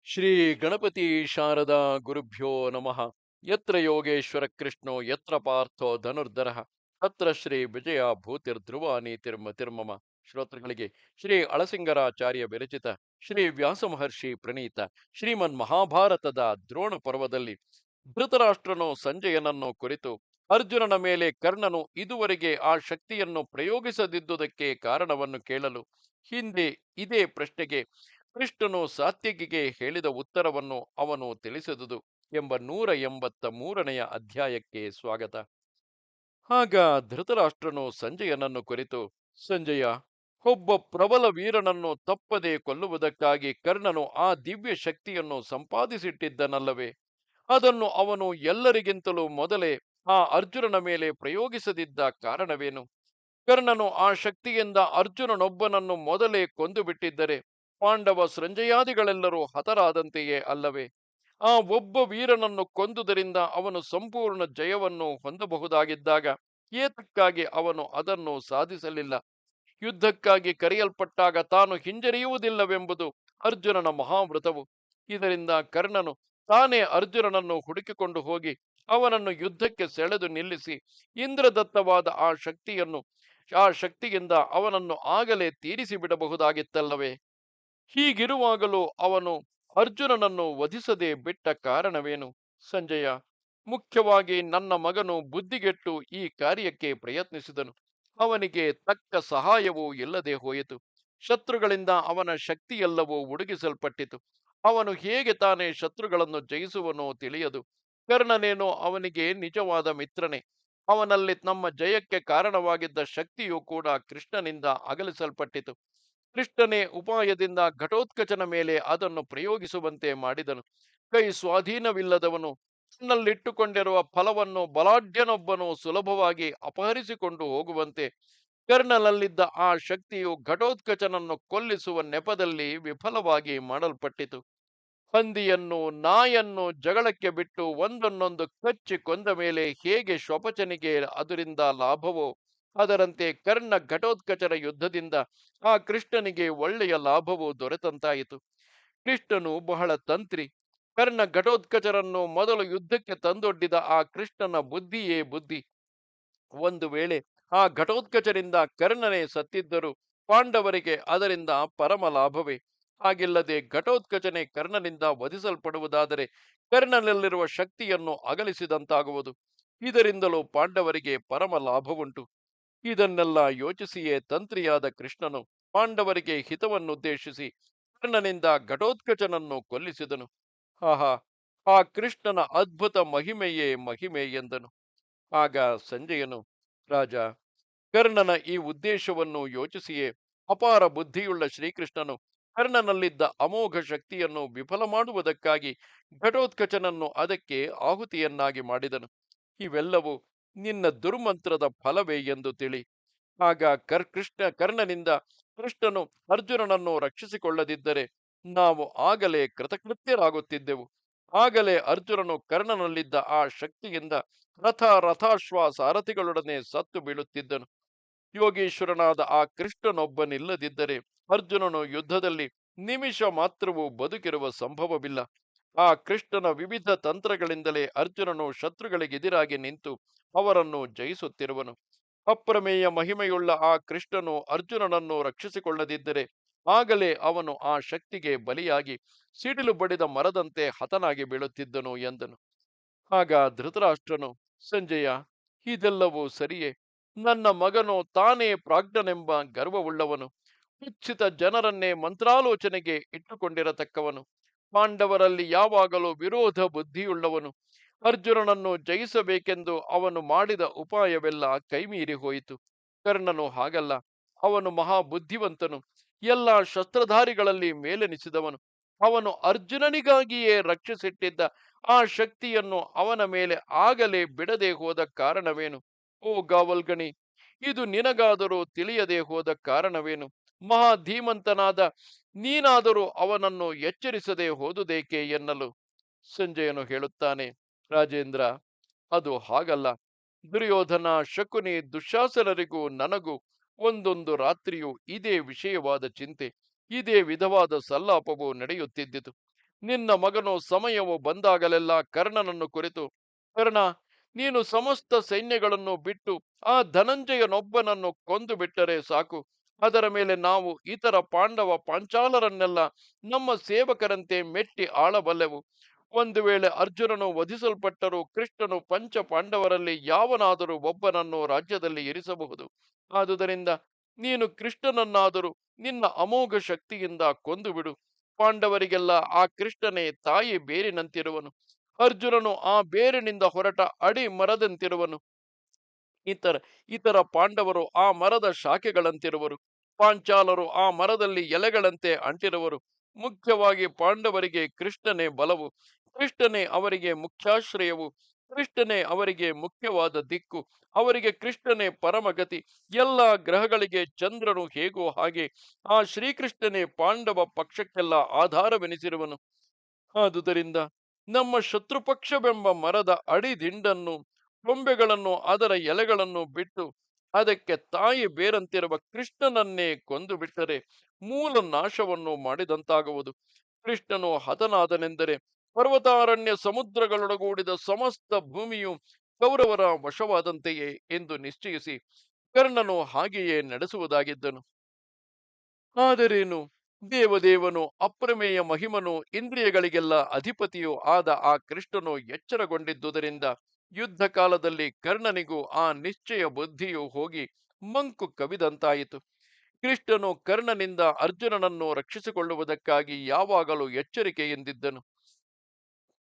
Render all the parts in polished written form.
ಶ್ರೀ ಗಣಪತಿ ಶಾರದಾ ಗುರುಭ್ಯೋ ನಮಃ. ಯತ್ರ ಯೋಗೇಶ್ವರ ಕೃಷ್ಣೋ ಯತ್ರ ಪಾರ್ಥೋ ಧನುರ್ಧರಃ ತತ್ರ ಶ್ರೀ ವಿಜಯ ಭೂತಿರ್ಧ್ರುವ ನೀತಿರ್ಮತಿರ್ಮಮ. ಶ್ರೋತೃಗಳಿಗೆ ಶ್ರೀ ಅಳಸಿಂಗರಾಚಾರ್ಯ ವಿರಚಿತ ಶ್ರೀ ವ್ಯಾಸ ಮಹರ್ಷಿ ಪ್ರಣೀತ ಶ್ರೀಮನ್ ಮಹಾಭಾರತದ ದ್ರೋಣ ಪರ್ವದಲ್ಲಿ ಧೃತರಾಷ್ಟ್ರನು ಸಂಜಯನನ್ನು ಕುರಿತು ಅರ್ಜುನನ ಮೇಲೆ ಕರ್ಣನು ಇದುವರೆಗೆ ಆ ಶಕ್ತಿಯನ್ನು ಪ್ರಯೋಗಿಸದಿದ್ದುದಕ್ಕೆ ಕಾರಣವನ್ನು ಕೇಳಲು ಹಿಂದೆ ಇದೇ ಪ್ರಶ್ನೆಗೆ ಕೃಷ್ಣನು ಸಾತ್ಯಕಿಗೆ ಹೇಳಿದ ಉತ್ತರವನ್ನು ಅವನು ತಿಳಿಸಿದುದು ಎಂಬ 183ನೆಯ ಅಧ್ಯಾಯಕ್ಕೆ ಸ್ವಾಗತ. ಆಗ ಧೃತರಾಷ್ಟ್ರನು ಸಂಜಯನನ್ನು ಕುರಿತು, ಸಂಜಯ, ಒಬ್ಬ ಪ್ರಬಲ ವೀರನನ್ನು ತಪ್ಪದೆ ಕೊಲ್ಲುವುದಕ್ಕಾಗಿ ಕರ್ಣನು ಆ ದಿವ್ಯ ಶಕ್ತಿಯನ್ನು ಸಂಪಾದಿಸಿಟ್ಟಿದ್ದನಲ್ಲವೇ? ಅದನ್ನು ಅವನು ಎಲ್ಲರಿಗಿಂತಲೂ ಮೊದಲೇ ಆ ಅರ್ಜುನನ ಮೇಲೆ ಪ್ರಯೋಗಿಸದಿದ್ದ ಕಾರಣವೇನು? ಕರ್ಣನು ಆ ಶಕ್ತಿಯಿಂದ ಅರ್ಜುನನೊಬ್ಬನನ್ನು ಮೊದಲೇ ಕೊಂದು ಬಿಟ್ಟಿದ್ದರೆ ಪಾಂಡವ ಸಂಜಯಾದಿಗಳೆಲ್ಲರೂ ಹತರಾದಂತೆಯೇ ಅಲ್ಲವೇ? ಆ ಒಬ್ಬ ವೀರನನ್ನು ಕೊಂದುದರಿಂದ ಅವನು ಸಂಪೂರ್ಣ ಜಯವನ್ನು ಹೊಂದಬಹುದಾಗಿದ್ದಾಗ ಏತಕ್ಕಾಗಿ ಅವನು ಅದನ್ನು ಸಾಧಿಸಲಿಲ್ಲ? ಯುದ್ಧಕ್ಕಾಗಿ ಕರೆಯಲ್ಪಟ್ಟಾಗ ತಾನು ಹಿಂಜರಿಯುವುದಿಲ್ಲವೆಂಬುದು ಅರ್ಜುನನ ಮಹಾವ್ರತವು. ಇದರಿಂದ ಕರ್ಣನು ತಾನೇ ಅರ್ಜುನನನ್ನು ಹುಡುಕಿಕೊಂಡು ಹೋಗಿ ಅವನನ್ನು ಯುದ್ಧಕ್ಕೆ ಸೆಳೆದು ನಿಲ್ಲಿಸಿ ಇಂದ್ರದತ್ತವಾದ ಆ ಶಕ್ತಿಯಿಂದ ಅವನನ್ನು ಆಗಲೇ ತೀರಿಸಿ ಬಿಡಬಹುದಾಗಿತ್ತಲ್ಲವೇ? ಹೀಗಿರುವಾಗಲೂ ಅವನು ಅರ್ಜುನನನ್ನು ವಧಿಸದೆ ಬಿಟ್ಟ ಕಾರಣವೇನು? ಸಂಜಯ, ಮುಖ್ಯವಾಗಿ ನನ್ನ ಮಗನು ಬುದ್ಧಿಗೆಟ್ಟು ಈ ಕಾರ್ಯಕ್ಕೆ ಪ್ರಯತ್ನಿಸಿದನು. ಅವನಿಗೆ ತಕ್ಕ ಸಹಾಯವೂ ಇಲ್ಲದೆ ಹೋಯಿತು. ಶತ್ರುಗಳಿಂದ ಅವನ ಶಕ್ತಿಯೆಲ್ಲವೂ ಉಡುಗಿಸಲ್ಪಟ್ಟಿತು. ಅವನು ಹೇಗೆ ತಾನೇ ಶತ್ರುಗಳನ್ನು ಜಯಿಸುವನೋ ತಿಳಿಯದು. ಕರ್ಣನೇನೋ ಅವನಿಗೆ ನಿಜವಾದ ಮಿತ್ರನೇ. ಅವನಲ್ಲಿ ನಮ್ಮ ಜಯಕ್ಕೆ ಕಾರಣವಾಗಿದ್ದ ಶಕ್ತಿಯೂ ಕೂಡ ಕೃಷ್ಣನಿಂದ ಅಗಲಿಸಲ್ಪಟ್ಟಿತು. ಕೃಷ್ಣನೇ ಉಪಾಯದಿಂದ ಘಟೋತ್ಕಚನ ಮೇಲೆ ಅದನ್ನು ಪ್ರಯೋಗಿಸುವಂತೆ ಮಾಡಿದನು. ಕೈ ಸ್ವಾಧೀನವಿಲ್ಲದವನು ತನ್ನಲ್ಲಿಟ್ಟುಕೊಂಡಿರುವ ಫಲವನ್ನು ಬಲಾಢ್ಯನೊಬ್ಬನು ಸುಲಭವಾಗಿ ಅಪಹರಿಸಿಕೊಂಡು ಹೋಗುವಂತೆ ಕರ್ಣನಲ್ಲಿದ್ದ ಆ ಶಕ್ತಿಯು ಘಟೋತ್ಕಚನನ್ನು ಕೊಲ್ಲಿಸುವ ನೆಪದಲ್ಲಿ ವಿಫಲವಾಗಿ ಮಾಡಲ್ಪಟ್ಟಿತು. ಹಂದಿಯನ್ನು ನಾಯನ್ನು ಜಗಳಕ್ಕೆ ಬಿಟ್ಟು ಒಂದನ್ನೊಂದು ಕಚ್ಚಿ ಕೊಂದ ಮೇಲೆ ಹೇಗೆ ಶ್ವಪಚನಿಗೆ ಅದರಿಂದ ಲಾಭವೋ, ಅದರಂತೆ ಕರ್ಣ ಘಟೋತ್ಕಚನ ಯುದ್ಧದಿಂದ ಆ ಕೃಷ್ಣನಿಗೆ ಒಳ್ಳೆಯ ಲಾಭವು ದೊರೆತಂತಾಯಿತು. ಕೃಷ್ಣನು ಬಹಳ ತಂತ್ರಿ. ಕರ್ಣ ಘಟೋತ್ಕಚರನ್ನು ಮೊದಲು ಯುದ್ಧಕ್ಕೆ ತಂದೊಡ್ಡಿದ ಆ ಕೃಷ್ಣನ ಬುದ್ಧಿಯೇ ಬುದ್ಧಿ. ಒಂದು ವೇಳೆ ಆ ಘಟೋತ್ಕಚರಿಂದ ಕರ್ಣನೇ ಸತ್ತಿದ್ದರೂ ಪಾಂಡವರಿಗೆ ಅದರಿಂದ ಪರಮ ಲಾಭವೇ. ಹಾಗಿಲ್ಲದೆ ಘಟೋತ್ಕಚನೆ ಕರ್ಣನಿಂದ ವಧಿಸಲ್ಪಡುವುದಾದರೆ ಕರ್ಣನಲ್ಲಿರುವ ಶಕ್ತಿಯನ್ನು ಅಗಲಿಸಿದಂತಾಗುವುದು. ಇದರಿಂದಲೂ ಪಾಂಡವರಿಗೆ ಪರಮ ಲಾಭವುಂಟು. ಇದನ್ನೆಲ್ಲ ಯೋಚಿಸಿಯೇ ತಂತ್ರಿಯಾದ ಕೃಷ್ಣನು ಪಾಂಡವರಿಗೆ ಹಿತವನ್ನುದ್ದೇಶಿಸಿ ಕರ್ಣನಿಂದ ಘಟೋತ್ಕಚನನ್ನು ಕೊಲ್ಲಿಸಿದನು. ಆಹಾ, ಆ ಕೃಷ್ಣನ ಅದ್ಭುತ ಮಹಿಮೆಯೇ ಮಹಿಮೆ ಎಂದನು. ಆಗ ಸಂಜಯನು, ರಾಜ, ಕರ್ಣನ ಈ ಉದ್ದೇಶವನ್ನು ಯೋಚಿಸಿಯೇ ಅಪಾರ ಬುದ್ಧಿಯುಳ್ಳ ಶ್ರೀಕೃಷ್ಣನು ಕರ್ಣನಲ್ಲಿದ್ದ ಅಮೋಘ ಶಕ್ತಿಯನ್ನು ವಿಫಲ ಮಾಡುವುದಕ್ಕಾಗಿ ಘಟೋತ್ಕಚನನ್ನು ಅದಕ್ಕೆ ಆಹುತಿಯನ್ನಾಗಿ ಮಾಡಿದನು. ಇವೆಲ್ಲವೂ ನಿನ್ನ ದುರ್ಮಂತ್ರದ ಫಲವೇ ಎಂದು ತಿಳಿ. ಆಗ ಕರ್ಣನಿಂದ ಕೃಷ್ಣನು ಅರ್ಜುನನನ್ನು ರಕ್ಷಿಸಿಕೊಳ್ಳದಿದ್ದರೆ ನಾವು ಆಗಲೇ ಕೃತಕೃತ್ಯರಾಗುತ್ತಿದ್ದೆವು. ಆಗಲೇ ಅರ್ಜುನನು ಕರ್ಣನಲ್ಲಿದ್ದ ಆ ಶಕ್ತಿಯಿಂದ ರಥಾಶ್ವ ಸಾರಥಿಗಳೊಡನೆ ಸತ್ತು ಬೀಳುತ್ತಿದ್ದನು. ಯೋಗೀಶ್ವರನಾದ ಆ ಕೃಷ್ಣನೊಬ್ಬನಿಲ್ಲದಿದ್ದರೆ ಅರ್ಜುನನು ಯುದ್ಧದಲ್ಲಿ ನಿಮಿಷ ಮಾತ್ರವೂ ಬದುಕಿರುವ ಸಂಭವವಿಲ್ಲ. ಆ ಕೃಷ್ಣನ ವಿವಿಧ ತಂತ್ರಗಳಿಂದಲೇ ಅರ್ಜುನನು ಶತ್ರುಗಳಿಗೆದಿರಾಗಿ ನಿಂತು ಅವರನ್ನು ಜಯಿಸುತ್ತಿರುವನು. ಅಪ್ರಮೇಯ ಮಹಿಮೆಯುಳ್ಳ ಆ ಕೃಷ್ಣನು ಅರ್ಜುನನನ್ನು ರಕ್ಷಿಸಿಕೊಳ್ಳದಿದ್ದರೆ ಆಗಲೇ ಅವನು ಆ ಶಕ್ತಿಗೆ ಬಲಿಯಾಗಿ ಸಿಡಿಲು ಬಡಿದ ಮರದಂತೆ ಹತನಾಗಿ ಬೀಳುತ್ತಿದ್ದನು ಎಂದನು. ಆಗ ಧೃತರಾಷ್ಟ್ರನು, ಸಂಜಯ, ಇದೆಲ್ಲವೂ ಸರಿಯೇ. ನನ್ನ ಮಗನು ತಾನೇ ಪ್ರಾಜ್ಞನೆಂಬ ಗರ್ವವುಳ್ಳವನು. ಕುತ್ಸಿತ ಜನರನ್ನೇ ಮಂತ್ರಾಲೋಚನೆಗೆ ಇಟ್ಟುಕೊಂಡಿರತಕ್ಕವನು. ಪಾಂಡವರಲ್ಲಿ ಯಾವಾಗಲೂ ವಿರೋಧ ಬುದ್ಧಿಯುಳ್ಳವನು. ಅರ್ಜುನನನ್ನು ಜಯಿಸಬೇಕೆಂದು ಅವನು ಮಾಡಿದ ಉಪಾಯವೆಲ್ಲ ಕೈಮೀರಿ ಹೋಯಿತು. ಕರ್ಣನು ಹಾಗಲ್ಲ. ಅವನು ಮಹಾಬುದ್ಧಿವಂತನು. ಎಲ್ಲ ಶಸ್ತ್ರಧಾರಿಗಳಲ್ಲಿ ಮೇಲೆನಿಸಿದವನು. ಅವನು ಅರ್ಜುನನಿಗಾಗಿಯೇ ರಕ್ಷಿಸಿಟ್ಟಿದ್ದ ಆ ಶಕ್ತಿಯನ್ನು ಅವನ ಮೇಲೆ ಆಗಲೇ ಬಿಡದೆ ಹೋದ ಕಾರಣವೇನು? ಓ ಗಾವಲ್ಗಣಿ, ಇದು ನಿನಗಾದರೂ ತಿಳಿಯದೆ ಹೋದ ಕಾರಣವೇನು? ಮಹಾಧೀಮಂತನಾದ ನೀನಾದರೂ ಅವನನ್ನು ಎಚ್ಚರಿಸದೆ ಹೋದುದೇಕೆ ಎನ್ನಲು ಸಂಜಯನು ಹೇಳುತ್ತಾನೆ, ರಾಜೇಂದ್ರ, ಅದು ಹಾಗಲ್ಲ. ದುರ್ಯೋಧನ, ಶಕುನಿ, ದುಶ್ಯಾಸನರಿಗೂ ನನಗೂ ಒಂದೊಂದು ರಾತ್ರಿಯೂ ಇದೇ ವಿಷಯವಾದ ಚಿಂತೆ, ಇದೇ ವಿಧವಾದ ಸಲ್ಲಾಪವು ನಡೆಯುತ್ತಿದ್ದಿತು. ನಿನ್ನ ಮಗನು ಸಮಯವು ಬಂದಾಗಲೆಲ್ಲ ಕರ್ಣನನ್ನು ಕುರಿತು, ಕರ್ಣ, ನೀನು ಸಮಸ್ತ ಸೈನ್ಯಗಳನ್ನು ಬಿಟ್ಟು ಆ ಧನಂಜಯನೊಬ್ಬನನ್ನು ಕೊಂದು ಬಿಟ್ಟರೆ ಸಾಕು. ಅದರ ಮೇಲೆ ನಾವು ಇತರ ಪಾಂಡವ ಪಾಂಚಾಲರನ್ನೆಲ್ಲ ನಮ್ಮ ಸೇವಕರಂತೆ ಮೆಟ್ಟಿ ಆಳಬಲ್ಲೆವು. ಒಂದು ವೇಳೆ ಅರ್ಜುನನು ವಧಿಸಲ್ಪಟ್ಟರೂ ಕೃಷ್ಣನು ಪಂಚ ಪಾಂಡವರಲ್ಲಿ ಯಾವನಾದರೂ ಒಬ್ಬನನ್ನು ರಾಜ್ಯದಲ್ಲಿ ಇರಿಸಬಹುದು. ಆದುದರಿಂದ ನೀನು ಕೃಷ್ಣನನ್ನಾದರೂ ನಿನ್ನ ಅಮೋಘ ಶಕ್ತಿಯಿಂದ ಕೊಂದು ಬಿಡು. ಪಾಂಡವರಿಗೆಲ್ಲ ಆ ಕೃಷ್ಣನೇ ತಾಯಿ ಬೇರಿನಂತಿರುವನು. ಅರ್ಜುನನು ಆ ಬೇರಿನಿಂದ ಹೊರಟ ಅಡಿ ಮರದಂತಿರುವನು. ಇತರ ಇತರ ಪಾಂಡವರು ಆ ಮರದ ಶಾಖೆಗಳಂತಿರುವರು. ಪಾಂಚಾಲರು ಆ ಮರದಲ್ಲಿ ಎಲೆಗಳಂತೆ ಅಂಟಿರುವರು. ಮುಖ್ಯವಾಗಿ ಪಾಂಡವರಿಗೆ ಕೃಷ್ಣನೇ ಬಲವು. ಕೃಷ್ಣನೇ ಅವರಿಗೆ ಮುಖ್ಯಾಶ್ರಯವು. ಕೃಷ್ಣನೇ ಅವರಿಗೆ ಮುಖ್ಯವಾದ ದಿಕ್ಕು. ಅವರಿಗೆ ಕೃಷ್ಣನೇ ಪರಮಗತಿ. ಎಲ್ಲ ಗ್ರಹಗಳಿಗೆ ಚಂದ್ರನು ಹೇಗೋ ಹಾಗೆ ಆ ಶ್ರೀಕೃಷ್ಣನೇ ಪಾಂಡವ ಪಕ್ಷಕ್ಕೆಲ್ಲ ಆಧಾರವೆನಿಸಿರುವನು. ಆದುದರಿಂದ ನಮ್ಮ ಶತ್ರುಪಕ್ಷವೆಂಬ ಮರದ ಅಡಿದಿಂಡನ್ನು, ಕೊಂಬೆಗಳನ್ನು, ಅದರ ಎಲೆಗಳನ್ನು ಬಿಟ್ಟು ಅದಕ್ಕೆ ತಾಯಿ ಬೇರಂತಿರುವ ಕೃಷ್ಣನನ್ನೇ ಕೊಂದು ಬಿಟ್ಟರೆ ಮೂಲ ನಾಶವನ್ನು ಮಾಡಿದಂತಾಗುವುದು. ಕೃಷ್ಣನು ಹತನಾದನೆಂದರೆ ಪರ್ವತಾರಣ್ಯ ಸಮುದ್ರಗಳೊಡಗೂಡಿದ ಸಮಸ್ತ ಭೂಮಿಯು ಕೌರವರ ವಶವಾದಂತೆಯೇ ಎಂದು ನಿಶ್ಚಯಿಸಿ ಕರ್ಣನು ಹಾಗೆಯೇ ನಡೆಸುವುದಾಗಿದ್ದನು. ಆದರೇನು, ದೇವದೇವನು, ಅಪ್ರಮೇಯ ಮಹಿಮನು, ಇಂದ್ರಿಯಗಳಿಗೆಲ್ಲ ಅಧಿಪತಿಯೂ ಆದ ಆ ಕೃಷ್ಣನು ಎಚ್ಚರಗೊಂಡಿದ್ದುದರಿಂದ ಯುದ್ಧ ಕಾಲದಲ್ಲಿ ಕರ್ಣನಿಗೂ ಆ ನಿಶ್ಚಯ ಬುದ್ಧಿಯು ಹೋಗಿ ಮಂಕು ಕವಿದಂತಾಯಿತು. ಕೃಷ್ಣನು ಕರ್ಣನಿಂದ ಅರ್ಜುನನನ್ನು ರಕ್ಷಿಸಿಕೊಳ್ಳುವುದಕ್ಕಾಗಿ ಯಾವಾಗಲೂ ಎಚ್ಚರಿಕೆಯಿಂದಿದ್ದನು.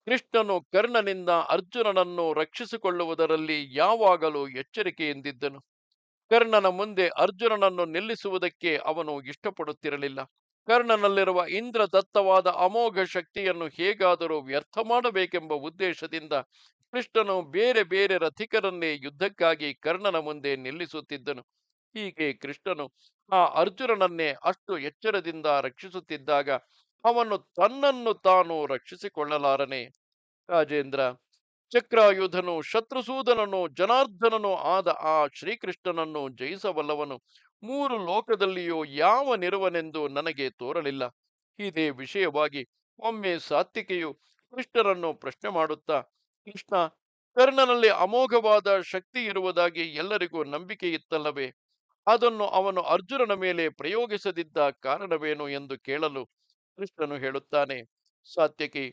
ಕೃಷ್ಣನು ಕರ್ಣನಿಂದ ಅರ್ಜುನನನ್ನು ರಕ್ಷಿಸಿಕೊಳ್ಳುವುದರಲ್ಲಿ ಯಾವಾಗಲೂ ಎಚ್ಚರಿಕೆಯಿಂದಿದ್ದನು. ಕರ್ಣನ ಮುಂದೆ ಅರ್ಜುನನನ್ನು ನಿಲ್ಲಿಸುವುದಕ್ಕೆ ಅವನು ಇಷ್ಟಪಡುತ್ತಿರಲಿಲ್ಲ. ಕರ್ಣನಲ್ಲಿರುವ ಇಂದ್ರದತ್ತವಾದ ಅಮೋಘ ಶಕ್ತಿಯನ್ನು ಹೇಗಾದರೂ ವ್ಯರ್ಥ ಮಾಡಬೇಕೆಂಬ ಉದ್ದೇಶದಿಂದ ಕೃಷ್ಣನು ಬೇರೆ ಬೇರೆ ರಥಿಕರನ್ನೇ ಯುದ್ಧಕ್ಕಾಗಿ ಕರ್ಣನ ಮುಂದೆ ನಿಲ್ಲಿಸುತ್ತಿದ್ದನು. ಹೀಗೆ ಕೃಷ್ಣನು ಆ ಅರ್ಜುನನನ್ನೇ ಅಷ್ಟು ಎಚ್ಚರದಿಂದ ರಕ್ಷಿಸುತ್ತಿದ್ದಾಗ ಅವನು ತನ್ನನ್ನು ತಾನು ರಕ್ಷಿಸಿಕೊಳ್ಳಲಾರನೆ. ರಾಜೇಂದ್ರ, ಚಕ್ರಾಯುಧನು, ಶತ್ರುಸೂದನನು, ಜನಾರ್ದನನು ಆದ ಆ ಶ್ರೀಕೃಷ್ಣನನ್ನು ಜಯಿಸಬಲ್ಲವನು ಮೂರು ಲೋಕದಲ್ಲಿಯೂ ಯಾವನಿರುವನೆಂದು ನನಗೆ ತೋರಲಿಲ್ಲ. ಇದೇ ವಿಷಯವಾಗಿ ಒಮ್ಮೆ ಸಾತ್ವಿಕೆಯು ಕೃಷ್ಣನನ್ನು ಪ್ರಶ್ನೆ ಮಾಡುತ್ತಾ, ಕೃಷ್ಣ, ಕರ್ಣನಲ್ಲಿ ಅಮೋಘವಾದ ಶಕ್ತಿ ಇರುವುದಾಗಿ ಎಲ್ಲರಿಗೂ ನಂಬಿಕೆ ಇತ್ತಲ್ಲವೇ? ಅದನ್ನು ಅವನು ಅರ್ಜುನನ ಮೇಲೆ ಪ್ರಯೋಗಿಸದಿದ್ದ ಕಾರಣವೇನು ಎಂದು ಕೇಳಲು ಕೃಷ್ಣನು ಹೇಳುತ್ತಾನೆ, ಸಾತ್ಯಕಿ,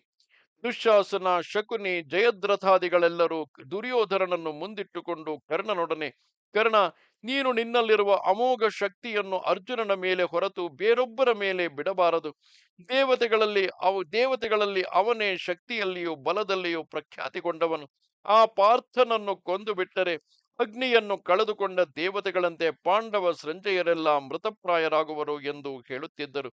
ದುಶ್ಯಾಸನ, ಶಕುನಿ, ಜಯದ್ರಥಾದಿಗಳೆಲ್ಲರೂ ದುರ್ಯೋಧನನನ್ನು ಮುಂದಿಟ್ಟುಕೊಂಡು ಕರ್ಣನೊಡನೆ, ಕರ್ಣ, ನೀನು ನಿನ್ನಲ್ಲಿರುವ ಅಮೋಘ ಶಕ್ತಿಯನ್ನು ಅರ್ಜುನನ ಮೇಲೆ ಹೊರತು ಬೇರೊಬ್ಬರ ಮೇಲೆ ಬಿಡಬಾರದು. ದೇವತೆಗಳಲ್ಲಿ ಅವನೇ ಶಕ್ತಿಯಲ್ಲಿಯೂ ಬಲದಲ್ಲಿಯೂ ಪ್ರಖ್ಯಾತಿಗೊಂಡವನು. ಆ ಪಾರ್ಥನನ್ನು ಕೊಂದು ಬಿಟ್ಟರೆ ಅಗ್ನಿಯನ್ನು ಕಳೆದುಕೊಂಡ ದೇವತೆಗಳಂತೆ ಪಾಂಡವ ಸಂಜಯರೆಲ್ಲ ಮೃತಪ್ರಾಯರಾಗುವರು ಎಂದು ಹೇಳುತ್ತಿದ್ದರು.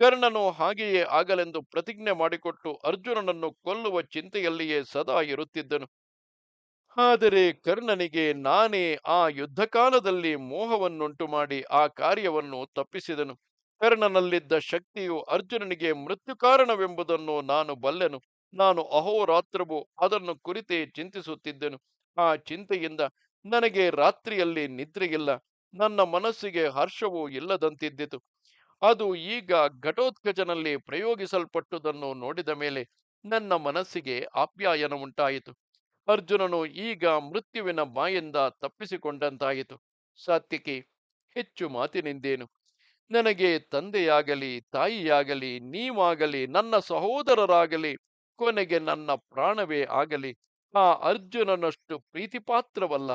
ಕರ್ಣನು ಹಾಗೆಯೇ ಆಗಲೆಂದು ಪ್ರತಿಜ್ಞೆ ಮಾಡಿಕೊಟ್ಟು ಅರ್ಜುನನನ್ನು ಕೊಲ್ಲುವ ಚಿಂತೆಯಲ್ಲಿಯೇ ಸದಾ ಇರುತ್ತಿದ್ದನು. ಆದರೆ ಕರ್ಣನಿಗೆ ನಾನೇ ಆ ಯುದ್ಧ ಕಾಲದಲ್ಲಿ ಮೋಹವನ್ನುಂಟು ಮಾಡಿ ಆ ಕಾರ್ಯವನ್ನು ತಪ್ಪಿಸಿದನು. ಕರ್ಣನಲ್ಲಿದ್ದ ಶಕ್ತಿಯು ಅರ್ಜುನನಿಗೆ ಮೃತ್ಯು ಕಾರಣವೆಂಬುದನ್ನು ನಾನು ಬಲ್ಲೆನು. ನಾನು ಅಹೋರಾತ್ರವೂ ಅದನ್ನು ಕುರಿತೇ ಚಿಂತಿಸುತ್ತಿದ್ದೆನು. ಆ ಚಿಂತೆಯಿಂದ ನನಗೆ ರಾತ್ರಿಯಲ್ಲಿ ನಿದ್ರೆಯಿಲ್ಲ. ನನ್ನ ಮನಸ್ಸಿಗೆ ಹರ್ಷವೂ ಇಲ್ಲದಂತಿದ್ದಿತು. ಅದು ಈಗ ಘಟೋತ್ಕಚನಲ್ಲಿ ಪ್ರಯೋಗಿಸಲ್ಪಟ್ಟುದನ್ನು ನೋಡಿದ ಮೇಲೆ ನನ್ನ ಮನಸ್ಸಿಗೆ ಆಪ್ಯಾಯನ ಉಂಟಾಯಿತು. ಅರ್ಜುನನು ಈಗ ಮೃತ್ಯುವಿನ ಬಾಯಿಂದ ತಪ್ಪಿಸಿಕೊಂಡಂತಾಯಿತು. ಸಾತ್ವಿಕಿ, ಹೆಚ್ಚು ಮಾತಿನಿಂದೇನು? ನನಗೆ ತಂದೆಯಾಗಲಿ, ತಾಯಿಯಾಗಲಿ, ನೀವಾಗಲಿ, ನನ್ನ ಸಹೋದರರಾಗಲಿ, ಕೊನೆಗೆ ನನ್ನ ಪ್ರಾಣವೇ ಆಗಲಿ ಆ ಅರ್ಜುನನಷ್ಟು ಪ್ರೀತಿಪಾತ್ರವಲ್ಲ.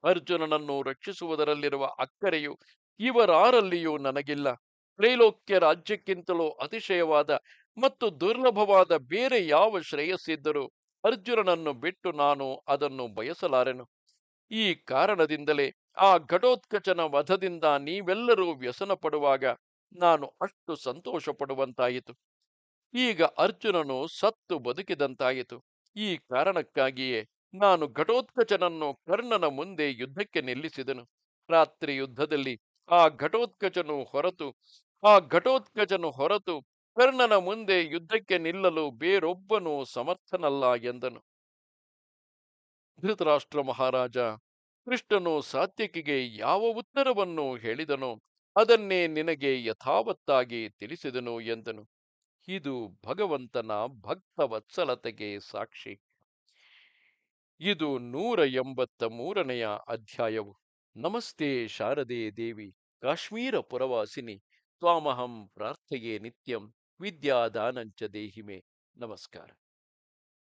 ಅರ್ಜುನನನ್ನು ರಕ್ಷಿಸುವುದರಲ್ಲಿರುವ ಅಕ್ಕರೆಯು ಇವರಾರಲ್ಲಿಯೂ ನನಗಿಲ್ಲ. ತ್ರೈಲೋಕ್ಯ ರಾಜ್ಯಕ್ಕಿಂತಲೂ ಅತಿಶಯವಾದ ಮತ್ತು ದುರ್ಲಭವಾದ ಬೇರೆ ಯಾವ ಶ್ರೇಯಸ್ಸಿದ್ದರೂ ಅರ್ಜುನನನ್ನು ಬಿಟ್ಟು ನಾನು ಅದನ್ನು ಬಯಸಲಾರೆನು. ಈ ಕಾರಣದಿಂದಲೇ ಆ ಘಟೋತ್ಕಚನ ವಧದಿಂದ ನೀವೆಲ್ಲರೂ ವ್ಯಸನ ಪಡುವಾಗ ನಾನು ಅಷ್ಟು ಸಂತೋಷ ಪಡುವಂತಾಯಿತು. ಈಗ ಅರ್ಜುನನು ಸತ್ತು ಬದುಕಿದಂತಾಯಿತು. ಈ ಕಾರಣಕ್ಕಾಗಿಯೇ ನಾನು ಘಟೋತ್ಕಚನನ್ನು ಕರ್ಣನ ಮುಂದೆ ಯುದ್ಧಕ್ಕೆ ನಿಲ್ಲಿಸಿದನು. ರಾತ್ರಿ ಯುದ್ಧದಲ್ಲಿ ಆ ಘಟೋತ್ಕಚನು ಹೊರತು ಕರ್ಣನ ಮುಂದೆ ಯುದ್ಧಕ್ಕೆ ನಿಲ್ಲಲು ಬೇರೊಬ್ಬನು ಸಮರ್ಥನಲ್ಲ ಎಂದನು. ಧೃತರಾಷ್ಟ್ರ ಮಹಾರಾಜ, ಕೃಷ್ಣನು ಸಾತ್ಯಕಿಗೆ ಯಾವ ಉತ್ತರವನ್ನು ಹೇಳಿದನೋ ಅದನ್ನೇ ನಿನಗೆ ಯಥಾವತ್ತಾಗಿ ತಿಳಿಸಿದನು ಎಂದನು. ಇದು ಭಗವಂತನ ಭಕ್ತ ವತ್ಸಲತೆಗೆ ಸಾಕ್ಷಿ. ಇದು 183ನೆಯ ಅಧ್ಯಾಯವು. ನಮಸ್ತೆ ಶಾರದೆ ದೇವಿ, ಕಾಶ್ಮೀರ ಪುರವಾಸಿನಿ, ತ್ವಾಮಹಂ ಪ್ರಾರ್ಥೆಯೇ ನಿತ್ಯಂ, ವಿದ್ಯಾದಾನಂಚ ದೇಹಿಮೆ. ನಮಸ್ಕಾರ.